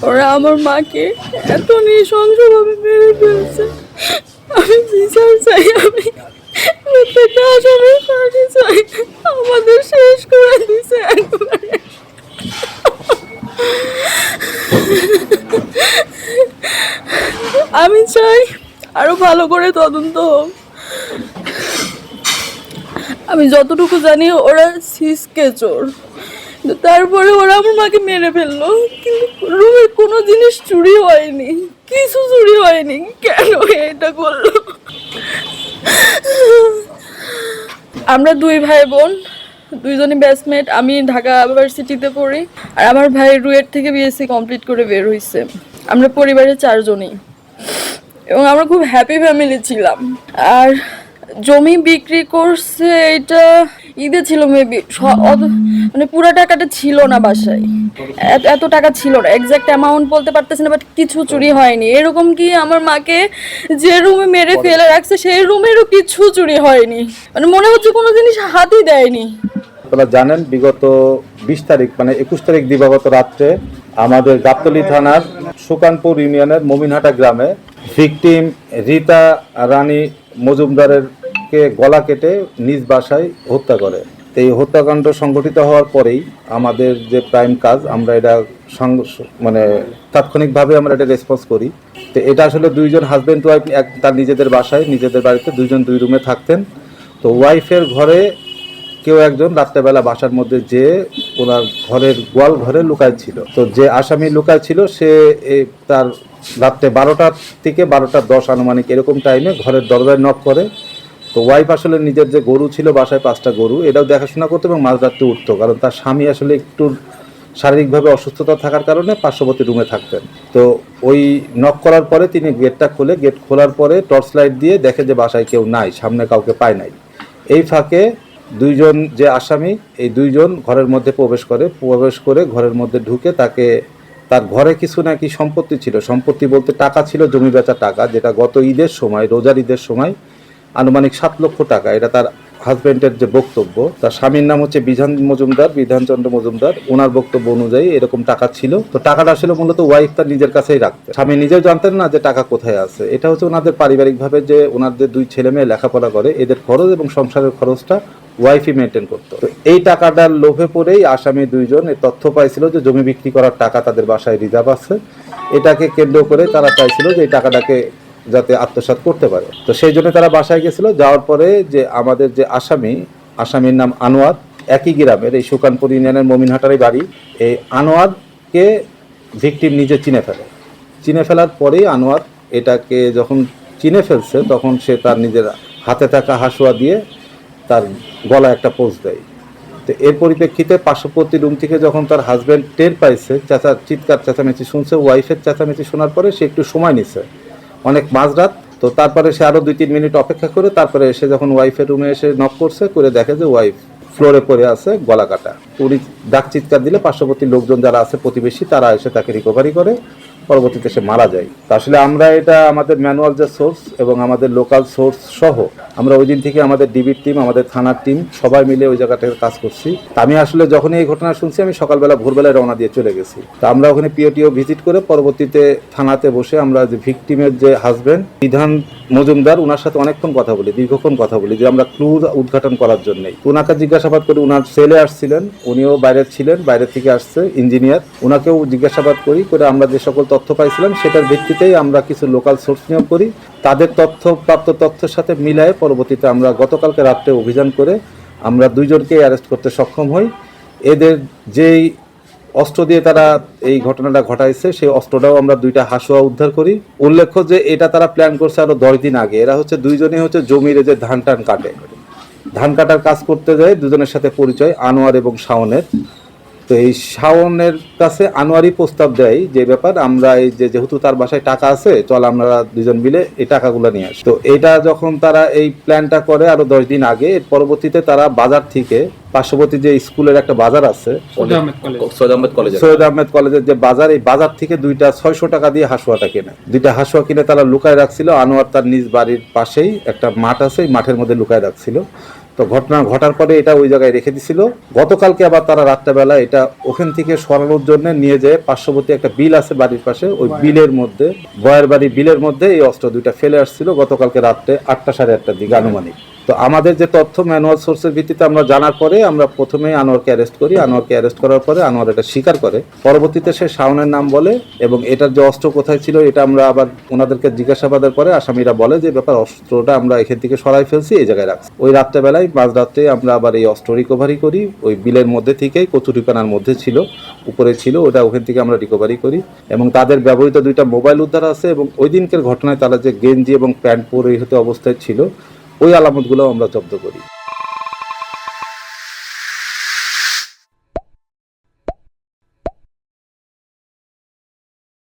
ওরা আমার মাকে এত নৃশংসভাবে মেরে ফেলছে। আমি বিচার চাই, আমি প্রত্যেকটা আসামির ফাঁসি চাই। আমাদের শেষ করে দিছে একবারে। আমি চাই আরো ভালো করে তদন্ত হোক। আমি যতটুকু জানি ওরা সিসকে চোর, তারপরে ওরা আমার মাকে মেরে ফেললো, কিন্তু রুমের কোনো জিনিস চুরি হয়নি, কিছু চুরি হয়নি। কেন এটা করলো? আমরা দুই ভাই বোন, দুইজনই ব্যাচমেট। আমি ঢাকা ইউনিভার্সিটিতে পড়ি, আর আমার ভাই রুয়েট থেকে বিএসসি কমপ্লিট করে বের হয়েছে। আমরা পরিবারের 4 জনই, এবং আমরা খুব হ্যাপি ফ্যামিলি ছিলাম। আর জমি বিক্রি করছে এটা ঈদে ছিল মেবি, মানে পুরো টাকাটা ছিল না বাসায়, এত টাকা ছিল না, এক্সাক্ট অ্যামাউন্ট বলতে পারতেছি না, বাট কিছু চুরি হয়নি। এরকম কি আমার মাকে যে রুমে মেরে ফেলে রাখছে সেই রুমেরও কিছু চুরি হয়নি, মানে মনে হচ্ছে কোনো জিনিস হাতই দেয়নি। আপনারা জানেন বিগত 20 তারিখ মানে 21 তারিখ দিবাগত রাত্রে আমাদের গাবতলী থানার সুকানপুর ইউনিয়নের মমিনহাটা গ্রামে ভিকটিম রীতা রানী মজুমদারের কে গলা কেটে নিজ বাসায় হত্যা করে। এই হত্যাকাণ্ড সংঘটিত হওয়ার পরেই আমাদের যে প্রাইম কাজ, আমরা এটা মানে তাৎক্ষণিকভাবে আমরা এটা রেসপন্স করি। তো এটা আসলে দুইজন হাজব্যান্ড ওয়াইফ তার নিজেদের বাসায় নিজেদের বাড়িতে দুইজন দুই রুমে থাকতেন। তো ওয়াইফের ঘরে কেউ একজন রাত্রেবেলা বাসার মধ্যে যে ওনার ঘরের গোয়াল ঘরে লুকায় ছিল। তো যে আসামি লুকায় ছিল সে তার রাত্রে 12টার থেকে 12:10 আনুমানিক এরকম টাইমে ঘরের দরজায় নক করে। তো ওয়াইফ আসলে নিজের যে গরু ছিল বাসায় 5টা গরু, এটাও দেখাশোনা করতো এবং মাঝরাত্রে উঠতো, কারণ তার স্বামী আসলে একটু শারীরিকভাবে অসুস্থতা থাকার কারণে পার্শ্ববর্তী রুমে থাকতেন। তো ওই নক করার পরে তিনি গেটটা খুলে, গেট খোলার পরে টর্চ লাইট দিয়ে দেখে যে বাসায় কেউ নাই, সামনে কাউকে পায় নাই। এই ফাঁকে দুইজন যে আসামি, এই দুইজন ঘরের মধ্যে প্রবেশ করে ঘরের মধ্যে ঢুকে তাকে, তার ঘরে কিছু নাকি সম্পত্তি ছিল, সম্পত্তি বলতে টাকা ছিল, জমি বেচা টাকা, যেটা গত ঈদের সময়, রোজার ঈদের সময় আনুমানিক 7 লক্ষ টাকা। এটা তার হাজব্যান্ডের যে বক্তব্য, তার স্বামীর নাম হচ্ছে বিধানচন্দ্র মজুমদার, ওনার বক্তব্য অনুযায়ী এরকম টাকা ছিল। তো টাকাটা আসলে মূলত ওয়াইফ তার নিজের কাছেই রাখতেন, স্বামী নিজেও জানতেন না যে টাকা কোথায় আছে। এটা হচ্ছে ওনাদের পারিবারিকভাবে যে ওনাদের 2 ছেলে মেয়ে লেখাপড়া করে, এদের খরচ এবং সংসারের খরচটা ওয়াইফই মেনটেন করতো। তো এই টাকাটার লোভে পড়েই আসামি দুইজন এই তথ্য পাইছিল যে জমি বিক্রি করার টাকা তাদের বাসায় রিজার্ভ আছে। এটাকে কেন্দ্র করে তারা চাইছিল যে এই টাকাটাকে যাতে আত্মসাৎ করতে পারে। তো সেই জন্য তারা বাসায় গেছিল। যাওয়ার পরে যে আমাদের যে আসামির নাম আনোয়ার, একই গ্রামের, এই সুকানপুর ইউনিয়নের মমিনহাটারই বাড়ি। এই আনোয়ারকে ভিকটিম নিজে চিনে ফেলার পরেই আনোয়ার এটাকে যখন চিনে ফেলছে তখন সে তার নিজের হাতে থাকা হাসুয়া দিয়ে তার গলায় একটা পোঁচ দেয়। তো এর পরিপ্রেক্ষিতে পার্শ্ববর্তী রুম থেকে যখন তার হাজব্যান্ড টের পাইছে, চিৎকার চেঁচামেচি শুনছে, ওয়াইফের চেঁচামেচি শোনার পরে সে একটু সময় নিছে, অনেক মাঝরাত। তো তারপরে সে আরও 2-3 মিনিট অপেক্ষা করে তারপরে এসে যখন ওয়াইফের রুমে এসে নক করছে, করে দেখে যে ওয়াইফ ফ্লোরে পড়ে আছে, গলা কাটা। উনি ডাক চিৎকার দিলে পার্শ্ববর্তী লোকজন যারা আছে, প্রতিবেশী, তারা এসে তাকে রিকভারি করে, পরবর্তীতে সে মারা যায়। তা আসলে আমরা এটা আমাদের ম্যানুয়াল যে সোর্স এবং আমাদের লোকাল সোর্স সহ আমরা ওই দিন থেকে আমাদের ডিবির টিম, আমাদের থানার টিম সবাই মিলে ওই জায়গাটায় কাজ করছি। তা আমি আসলে যখনই এই ঘটনা শুনছি আমি সকালবেলা ভোরবেলায় রওনা দিয়ে চলে গেছি। তা আমরা ওখানে পিওটিও ভিজিট করে পরবর্তীতে থানাতে বসে আমরা যে ভিকটিমের যে হাজব্যান্ড বিধান মজুমদার, ওনার সাথে অনেকক্ষণ কথা বলি, দীর্ঘক্ষণ কথা বলি, যে আমরা ক্লু উদ্ঘাটন করার জন্যই। ওনাকে জিজ্ঞাসাবাদ করি, ওনার ছেলে আসছিলেন, উনিও বাইরে ছিলেন, বাইরে থেকে আসছে ইঞ্জিনিয়ার, ওনাকেও জিজ্ঞাসাবাদ করে আমরা যে সকল তথ্য পাইছিলাম সেটার ভিত্তিতেই আমরা কিছু লোকাল সোর্স নিয়োগ করি। তাদের প্রাপ্ত তথ্যের সাথে মিলায়ে পরবর্তীতে আমরা গতকালকে রাত্রে অভিযান করে আমরা 2 জনকে অ্যারেস্ট করতে সক্ষম হই। এদের যেই অস্ত্র দিয়ে তারা এই ঘটনাটা ঘটাইছে সেই অস্ত্রটাও আমরা 2টা হাসুয়া উদ্ধার করি। উল্লেখ্য যে এটা তারা প্ল্যান করছে আরো 10 দিন আগে। এরা হচ্ছে 2 জনই হচ্ছে জমির যে ধান কাটে, ধান কাটার কাজ করতে যায়। 2 জনের সাথে পরিচয় আনোয়ার এবং শাওনের। তো এই শাওনের কাছে আনোয়ারই প্রস্তাব দেয় যে ব্যাপার, আমরা এই যেহেতু তার বাসায় টাকা আছে, চল আমরা 2 জন মিলে এই টাকাগুলো নিয়ে আসি। তো এটা যখন তারা এই প্ল্যানটা করে আরো 10 দিন আগে, এর পরবর্তীতে তারা বাজার থেকে, পার্শ্ববর্তী যে স্কুলের একটা বাজার আছে সৈয়দ আহমেদ কলেজের যে বাজার, এই বাজার থেকে 2টা 600 টাকা দিয়ে হাসুয়াটা কেনে। 2টা হাসুয়া কিনে তারা লুকায় রাখছিল। আনোয়ার তার নিজ বাড়ির পাশেই একটা মাঠ আছে, এই মাঠের মধ্যে লুকায় রাখছিল। তো ঘটনা ঘটার পরে এটা ওই জায়গায় রেখে দিছিল। গতকালকে আবার তারা রাত্রেবেলা এটা ওখান থেকে সরানোর জন্য নিয়ে যেয়ে পার্শ্ববর্তী একটা বিল আছে বাড়ির পাশে, ওই বিলের মধ্যে, বয়ের বাড়ি বিলের মধ্যে এই অস্ত্র দুইটা ফেলে আসছিল গতকালকে রাত্রে 8টা সাড়ে 8টার দিকে আনুমানিক। তো আমাদের যে তথ্য ম্যানুয়াল সোর্সের ভিত্তিতে আমরা জানার পরে আমরা প্রথমেই আনোয়ারকে অ্যারেস্ট করি। আনোয়ারকে অ্যারেস্ট করার পরে আনোয়ার এটা স্বীকার করে। পরবর্তীতে সে শাওনের নাম বলে এবং এটার যে অস্ত্র কোথায় ছিল এটা আমরা আবার ওনাদেরকে জিজ্ঞাসাবাদের পরে আসামিরা বলে যে ব্যাপার অস্ত্রটা আমরা এখান থেকে সরাই ফেলছি, এই জায়গায় রাখছি। ওই রাত্রেবেলায় মাঝরাত্রে আমরা আবার এই অস্ত্র রিকভারি করি। ওই বিলের মধ্যে থেকেই কচুরিপানার মধ্যে ছিল, উপরে ছিল, ওটা ওখান থেকে আমরা রিকভারি করি এবং তাদের ব্যবহৃত 2টা মোবাইল উদ্ধার আছে এবং ওই দিনকের ঘটনায় তারা যে গেঞ্জি এবং প্যান্ট পরে হতে অবস্থায় ছিল ওই আলামতগুলো আমরা জব্দ করি।